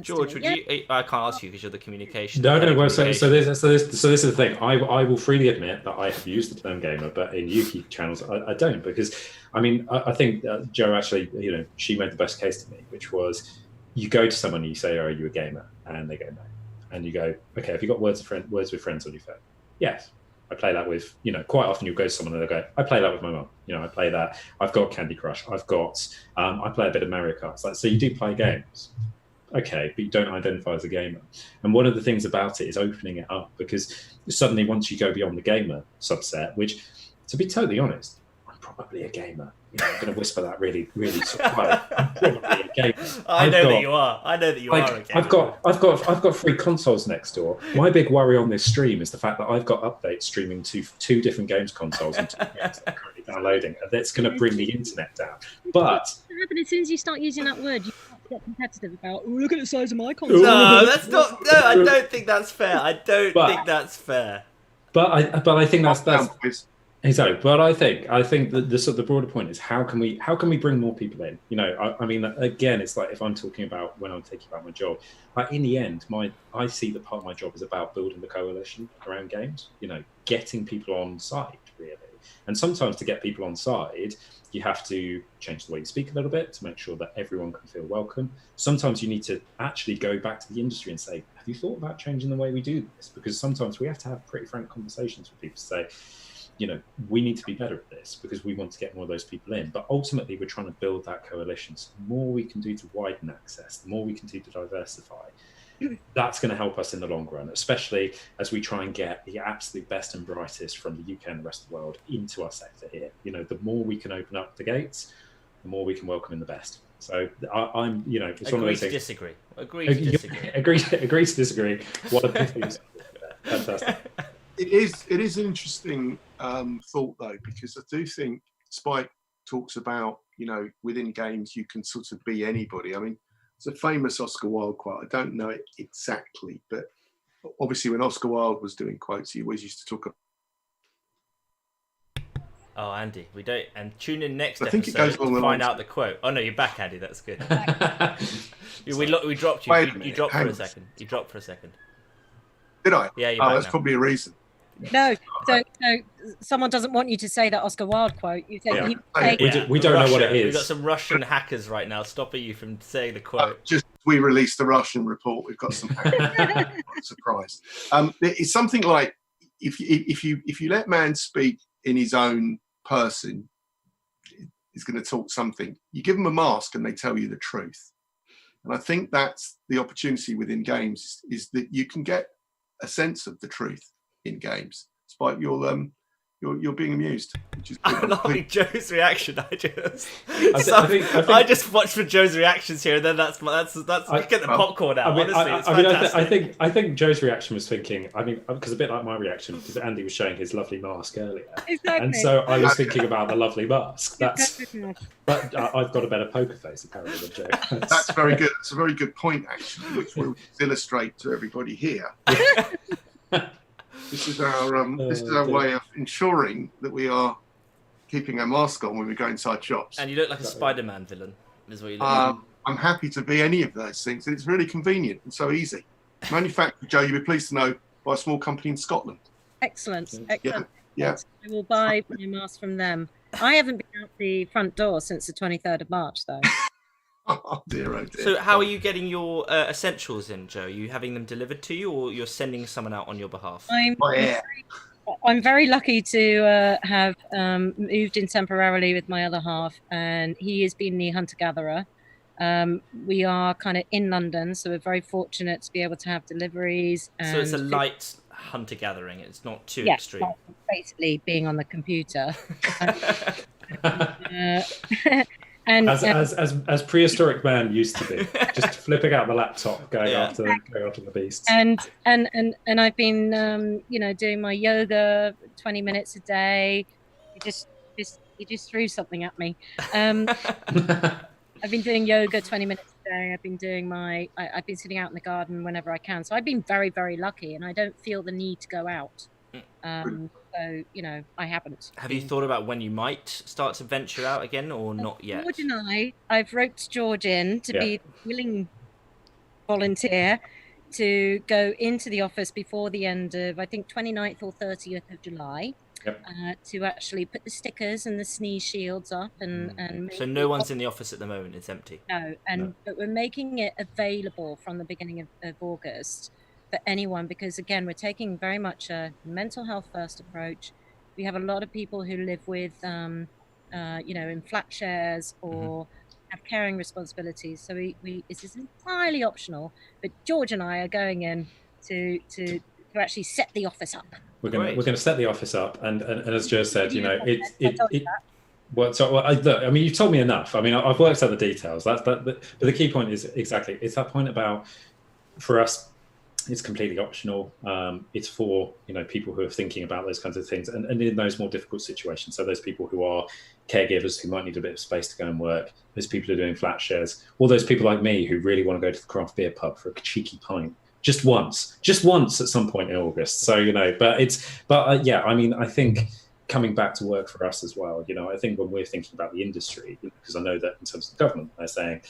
George, would you? I can't ask you because you're the communication. No. Well, so this is the thing. I will freely admit that I have used the term gamer, but in UKIE channels, I don't, because I think Jo actually, she made the best case to me, which was you go to someone and you say, "Are you a gamer?" and they go, "No," and you go, "Okay, have you got words with friends on your phone?" Yes. I play that with, quite often you'll go to someone and they'll go, "I play that with my mum. I play that. I've got Candy Crush. I've got, I play a bit of Mario Kart." It's like, so you do play games. Okay, but you don't identify as a gamer. And one of the things about it is opening it up, because suddenly once you go beyond the gamer subset, which, to be totally honest, I'm probably a gamer. I'm going to whisper that really, really sort of quiet. I'm probably a gamer. I know that you are a gamer. I've got 3 consoles next door. My big worry on this stream is the fact that I've got updates streaming to 2 different games consoles and 2 games that I'm currently downloading, and that's going to bring the internet down. But as soon as you start using that word, you get competitive about, look at the size of my console. No, that's not. No, I don't think that's fair. I don't think that's fair. But I think that's exactly. But I think that the broader point is how can we bring more people in? I mean, again, it's like if I'm talking about when I'm thinking about my job, in the end, I see that part of my job is about building the coalition around games. Getting people on side really, and sometimes to get people on side, you have to change the way you speak a little bit to make sure that everyone can feel welcome. Sometimes you need to actually go back to the industry and say, have you thought about changing the way we do this? Because sometimes we have to have pretty frank conversations with people to say, we need to be better at this because we want to get more of those people in. But ultimately, we're trying to build that coalition. So the more we can do to widen access, the more we can do to diversify, that's going to help us in the long run, especially as we try and get the absolute best and brightest from the UK and the rest of the world into our sector here. The more we can open up the gates, the more we can welcome in the best. So I'm, it's one of those things. Disagree. Agree to disagree. Agree to disagree. What a pity. Fantastic. It is an interesting thought though, because I do think Spike talks about, within games you can sort of be anybody. I mean, it's a famous Oscar Wilde quote. I don't know it exactly, but obviously when Oscar Wilde was doing quotes, he always used to talk about. Oh, Andy, we don't. And tune in next episode to find out the quote. Oh no, you're back, Andy. That's good. we dropped you. You dropped for a second. You dropped for a second. Did I? Yeah, you're back that's now. Probably a reason. No, so someone doesn't want you to say that Oscar Wilde quote. You said we don't know what it is. We've got some Russian hackers right now stopping you from saying the quote. We released the Russian report. We've got some hackers. Surprised. It's something like if you let man speak in his own person, he's going to talk something. You give them a mask and they tell you the truth. And I think that's the opportunity within games is that you can get a sense of the truth in games, despite you're being amused, which is good. I like Joe's reaction. I just watched for Joe's reactions here, and then that's get the popcorn out. I think Joe's reaction was thinking. Because a bit like my reaction, because Andy was showing his lovely mask earlier, exactly. And so I was thinking about the lovely mask. But I've got a better poker face apparently than Joe. That's very good. It's a very good point actually, which we'll illustrate to everybody here. This is our way of ensuring that we are keeping our mask on when we go inside shops. And you look like a Spider-Man villain, is what you look like. I'm happy to be any of those things. It's really convenient and so easy. Manufactured, Joe, you'll be pleased to know, by a small company in Scotland. Excellent. Yeah. I will buy my mask from them. I haven't been out the front door since the 23rd of March, though. Oh dear, oh dear. So how are you getting your essentials in, Joe? Are you having them delivered to you, or you're sending someone out on your behalf? I'm very lucky to have moved in temporarily with my other half, and he has been the hunter-gatherer. We are kind of in London, so we're very fortunate to be able to have deliveries. So it's a And light hunter-gathering. It's not too yeah, extreme. like basically being on the computer. As prehistoric man used to be, just flipping out the laptop, going after the beasts. And I've been doing my yoga 20 minutes a day. You just threw something at me. I've been doing yoga 20 minutes a day. I've been doing I've been sitting out in the garden whenever I can. So I've been very, very lucky, and I don't feel the need to go out. So, I haven't. Have you thought about when you might start to venture out again, or not yet? George and I've roped George in to be willing volunteer to go into the office before the end of, I think, 29th or 30th of July. To actually put the stickers and the sneeze shields up and so no one's in the office at the moment, it's empty. But we're making it available from the beginning of August for anyone, because again, we're taking very much a mental health first approach. We have a lot of people who live with in flat shares or have caring responsibilities, so this is entirely optional, but George and I are going in to actually set the office up. We're going to set the office up, and as Joe said, I mean, you've told me enough. I mean, I've worked out the details. But the key point is exactly, it's that point about, for us, it's completely optional. It's for people who are thinking about those kinds of things, and in those more difficult situations. So those people who are caregivers who might need a bit of space to go and work. Those people who are doing flat shares, or those people like me who really want to go to the craft beer pub for a cheeky pint. Just once at some point in August. So, I mean, I think coming back to work for us as well, I think when we're thinking about the industry, because I know that in terms of the government, they're saying,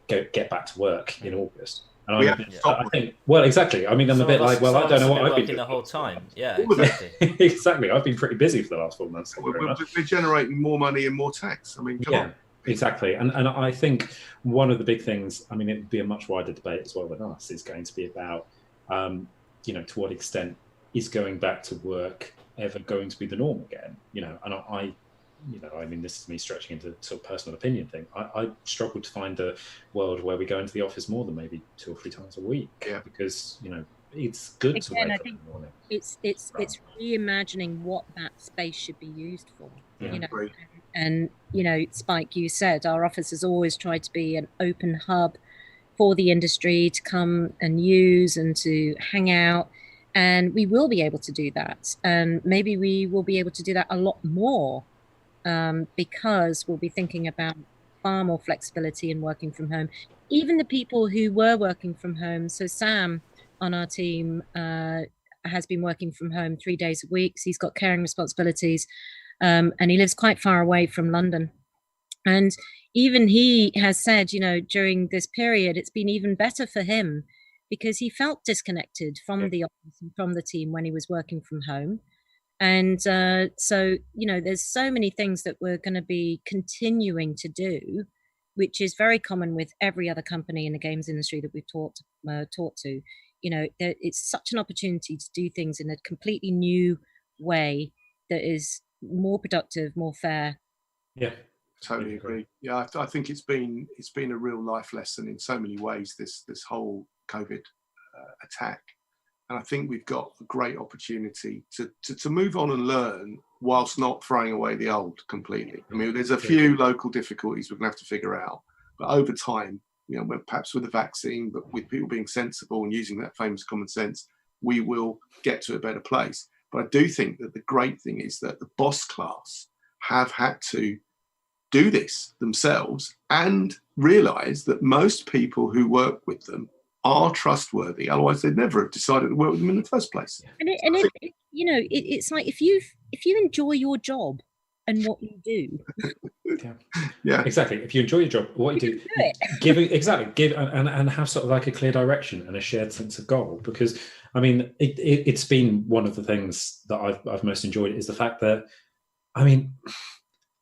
get back to work in August. And I think, well, exactly. I mean, I'm a bit like, well, I don't know what I've been doing the whole time. Yeah, exactly. Exactly. I've been pretty busy for the last 4 months. We're generating more money and more tax. I mean, come on. Exactly. And I think one of the big things, I mean, it would be a much wider debate as well with us, is going to be about, to what extent is going back to work ever going to be the norm again? And I mean, this is me stretching into sort of personal opinion thing. I struggle to find a world where we go into the office more than maybe 2 or 3 times a week. Yeah. Because, it's good to wake up in the morning. It's reimagining what that space should be used for. And Spike, you said our office has always tried to be an open hub for the industry to come and use and to hang out, and we will be able to do that, and maybe we will be able to do that a lot more, because we'll be thinking about far more flexibility in working from home. Even the people who were working from home, so Sam on our team has been working from home 3 days a week. So he's got caring responsibilities. And he lives quite far away from London. And even he has said, during this period, it's been even better for him because he felt disconnected from the office and from the team when he was working from home. And so, there's so many things that we're going to be continuing to do, which is very common with every other company in the games industry that we've talked to. It's such an opportunity to do things in a completely new way that is more productive, more fair. Yeah, totally agree. Yeah, I think it's been a real life lesson in so many ways, this whole COVID attack, and I think we've got a great opportunity to move on and learn whilst not throwing away the old completely. I mean, there's a few local difficulties we're going to have to figure out, but over time, perhaps with the vaccine, but with people being sensible and using that famous common sense, we will get to a better place. But I do think that the great thing is that the boss class have had to do this themselves and realise that most people who work with them are trustworthy. Otherwise, they'd never have decided to work with them in the first place. It's like if you enjoy your job and what you do. Yeah, exactly. If you enjoy your job, what you do, give and have sort of like a clear direction and a shared sense of goal. Because I mean, it's been one of the things that I've most enjoyed is the fact that, I mean,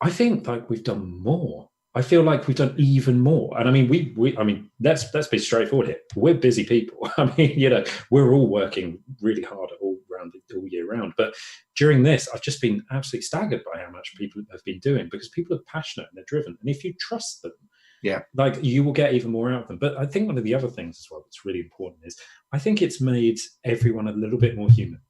I think like we've done more I feel like we've done even more. And I mean, I mean, let's be straightforward here. We're busy people. I mean, you know, we're all working really hard all year round. But during this, I've just been absolutely staggered by how much people have been doing, because people are passionate and they're driven. And if you trust them, like, you will get even more out of them. But I think one of the other things as well that's really important is, I think it's made everyone a little bit more human.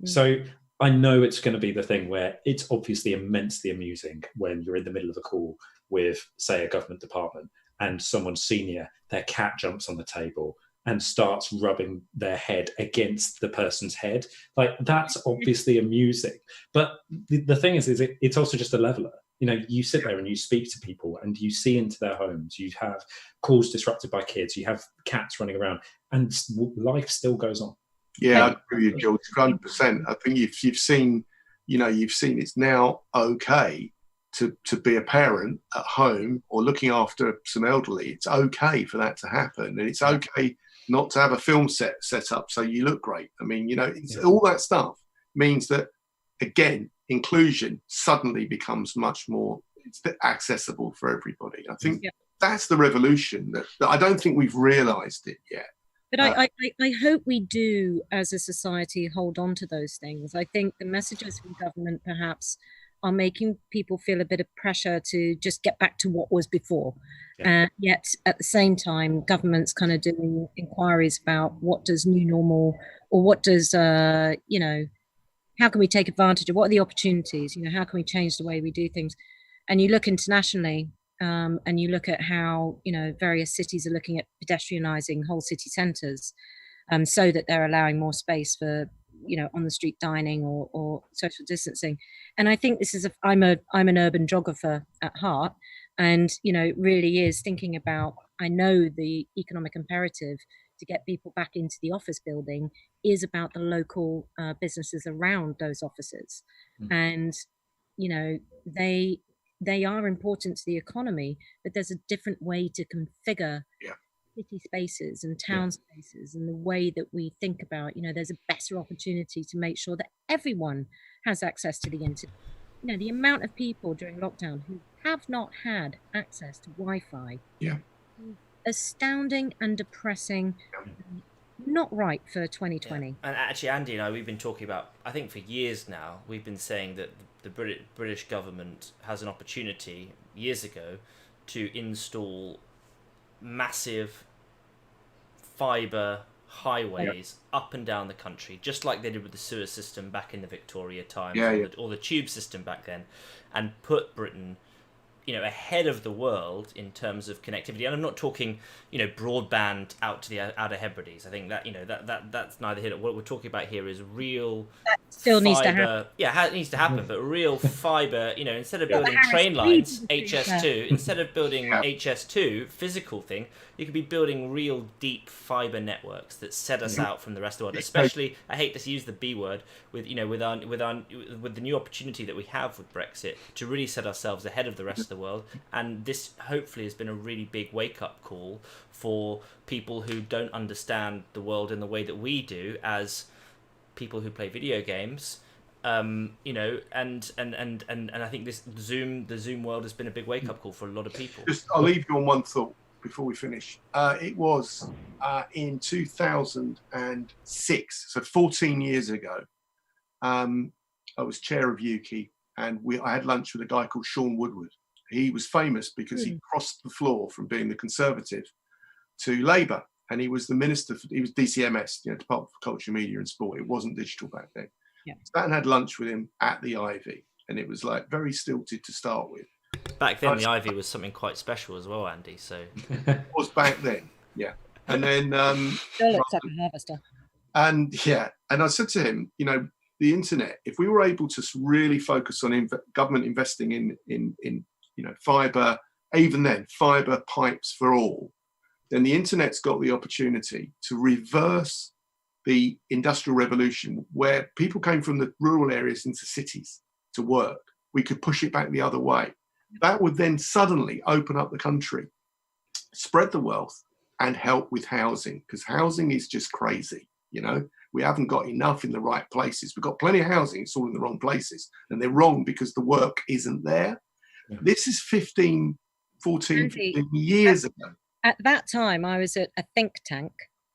So I know it's going to be the thing where it's obviously immensely amusing when you're in the middle of a call with, say, a government department, and someone senior, their cat jumps on the table and starts rubbing their head against the person's head. Like, that's obviously amusing. But the thing is it's also just a leveler. You know, you sit there and you speak to people and you see into their homes. You have calls disrupted by kids. You have cats running around, and life still goes on. Yeah, I agree with you, George, 100%. I think you've seen, you know, it's now okay to be a parent at home or looking after some elderly. It's okay for that to happen, and it's okay not to have a film set up so you look great. I mean, you know, all that stuff means that, again, inclusion suddenly becomes much more accessible for everybody. I think that's the revolution that I don't think we've realised it yet. But I hope we do, as a society, hold on to those things. I think the messages from government perhaps are making people feel a bit of pressure to just get back to what was before. Yet at the same time, government's kind of doing inquiries about what does new normal, or what does, you know, how can we take advantage of, what are the opportunities, you know, how can we change the way we do things? And you look internationally, and you look at how, you know, various cities are looking at pedestrianising whole city centres, so that they're allowing more space for, you know, on the street dining or social distancing. And I think this is I'm an urban geographer at heart, and, you know, it really is thinking about, I know the economic imperative to get people back into the office building is about the local businesses around those offices. And, you know, they are important to the economy, but there's a different way to configure city spaces and town spaces, and the way that we think about, you know, there's a better opportunity to make sure that everyone has access to the internet. You know, the amount of people during lockdown who have not had access to Wi-Fi, astounding and depressing. Not right for 2020. And actually, Andy and I, we've been talking about, I think for years now, we've been saying that the British government has an opportunity, years ago, to install massive fibre highways up and down the country, just like they did with the sewer system back in the Victoria times, or the tube system back then, and put Britain, you know, ahead of the world in terms of connectivity. And I'm not talking, you know, broadband out to the Outer Hebrides. I think that, you know, that's neither here. What we're talking about here is real that still fiber. Needs to happen. Yeah, it needs to happen, but real fiber, you know, instead of building train lines, HS2, instead of building HS2, physical thing, you could be building real deep fiber networks that set us out from the rest of the world. Especially, I hate to use the B word, with, you know, with the new opportunity that we have with Brexit to really set ourselves ahead of the rest of the world. And this hopefully has been a really big wake-up call for people who don't understand the world in the way that we do, as people who play video games. You know, and I think the Zoom world has been a big wake-up call for a lot of people. I'll leave you on one thought before we finish. It was in 2006, so 14 years ago. I was chair of UKIE, and I had lunch with a guy called Sean Woodward. He was famous because he crossed the floor from being the Conservative to Labour, and he was the minister. He was DCMS, you know, Department for Culture, Media and Sport. It wasn't digital back then. Sat and had lunch with him at the Ivy, and it was like very stilted to start with. Back then, the Ivy was something quite special as well, Andy. So it was back then, and then still looks like a harvester. And and I said to him, you know, the internet. If we were able to really focus on government investing in you know, fibre, even then, fibre pipes for all, then the internet's got the opportunity to reverse the industrial revolution, where people came from the rural areas into cities to work. We could push it back the other way. That would then suddenly open up the country, spread the wealth, and help with housing, because housing is just crazy. You know, we haven't got enough in the right places. We've got plenty of housing, it's all in the wrong places, and they're wrong because the work isn't there. This is 15 14, Andy, 15 years ago. At that time, I was at a think tank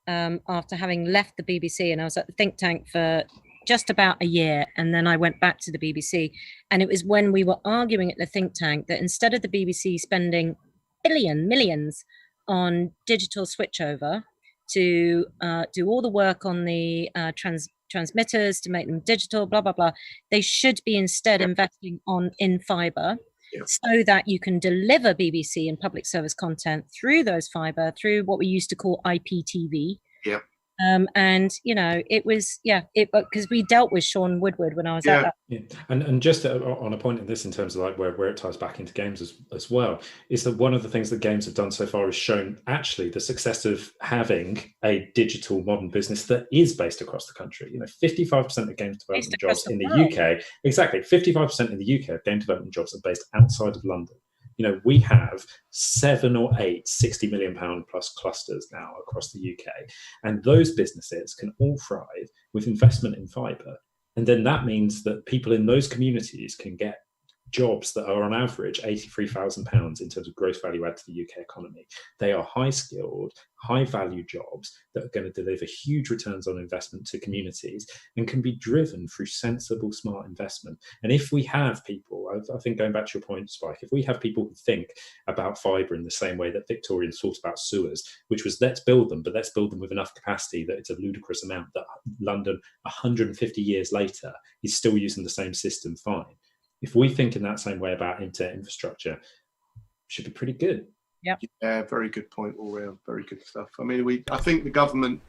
after having left the BBC, and I was at the think tank for just about a year, and then I went back to the BBC. And it was when we were arguing at the think tank that instead of the BBC spending millions on digital switchover to do all the work on the transmitters to make them digital, blah blah blah, they should be instead investing in fibre, so that you can deliver BBC and public service content through those fibre, through what we used to call IPTV. Yep. And it was because we dealt with Sean Woodward when I was at that. Yeah. And just on a point in this, in terms of like where it ties back into games as well, is that one of the things that games have done so far is shown actually the success of having a digital modern business that is based across the country. 55% of games development jobs in the UK, exactly 55% in the UK of game development jobs are based outside of London. We have 7 or 8 £60 million plus clusters now across the UK. And those businesses can all thrive with investment in fibre. And then that means that people in those communities can get jobs that are on average £83,000 in terms of gross value add to the UK economy. They are high skilled, high value jobs that are going to deliver huge returns on investment to communities and can be driven through sensible, smart investment. And if we have people, I think going back to your point, Spike, if we have people who think about fibre in the same way that Victorians thought about sewers, which was let's build them, but let's build them with enough capacity that it's a ludicrous amount that London 150 years later is still using the same system fine. If we think in that same way about internet infrastructure, it should be pretty good. Yeah, very good point all round. Very good stuff. I mean, I think the government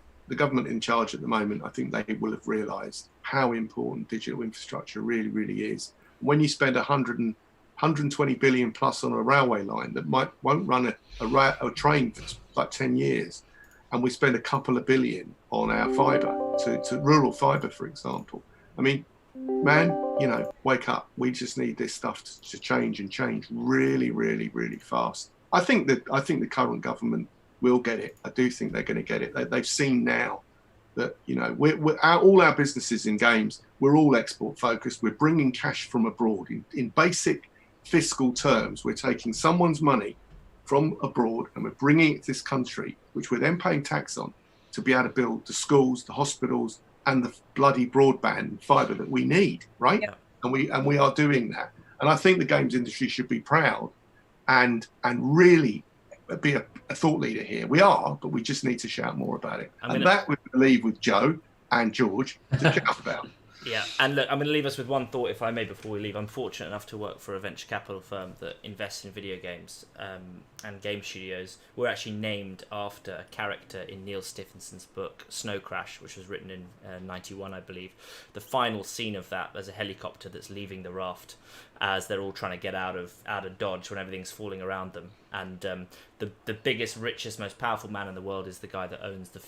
in charge at the moment, I think they will have realised how important digital infrastructure really, really is. When you spend 120 billion plus on a railway line that won't run a train for like 10 years, and we spend a couple of billion on our fibre to rural fibre, for example. I mean, man, wake up. We just need this stuff to change and change really, really, really fast. I think the current government will get it. I do think they're going to get it. They've seen now that, all our businesses in games, we're all export focused. We're bringing cash from abroad in basic fiscal terms. We're taking someone's money from abroad and we're bringing it to this country, which we're then paying tax on to be able to build the schools, the hospitals, and the bloody broadband fibre that we need, right? Yeah. And we are doing that. And I think the games industry should be proud and really be a thought leader here. We are, but we just need to shout more about it. That we leave with Joe and George to shout about. Yeah, and look, I'm going to leave us with one thought, if I may, before we leave. I'm fortunate enough to work for a venture capital firm that invests in video games and game studios. We're actually named after a character in Neil Stephenson's book, Snow Crash, which was written in 91, I believe. The final scene of that, there's a helicopter that's leaving the raft as they're all trying to get out of Dodge when everything's falling around them. And the biggest, richest, most powerful man in the world is the guy that owns the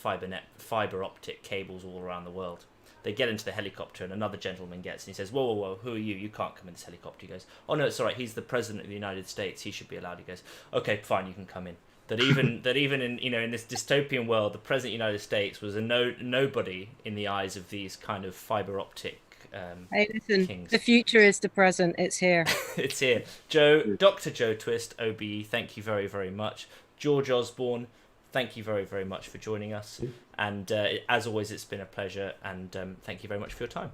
fiber optic cables all around the world. They get into the helicopter and another gentleman gets and he says, whoa, who are you? You can't come in this helicopter. He goes, oh no, it's all right. He's the president of the United States. He should be allowed. He goes, okay, fine, you can come in. That even in in this dystopian world, the president of the United States was a nobody in the eyes of these kind of fiber optic hey, listen, kings. The future is the present. It's here. It's here. Dr. Joe Twist, OBE, thank you very, very much. George Osborne, thank you very, very much for joining us. And as always, it's been a pleasure. And thank you very much for your time.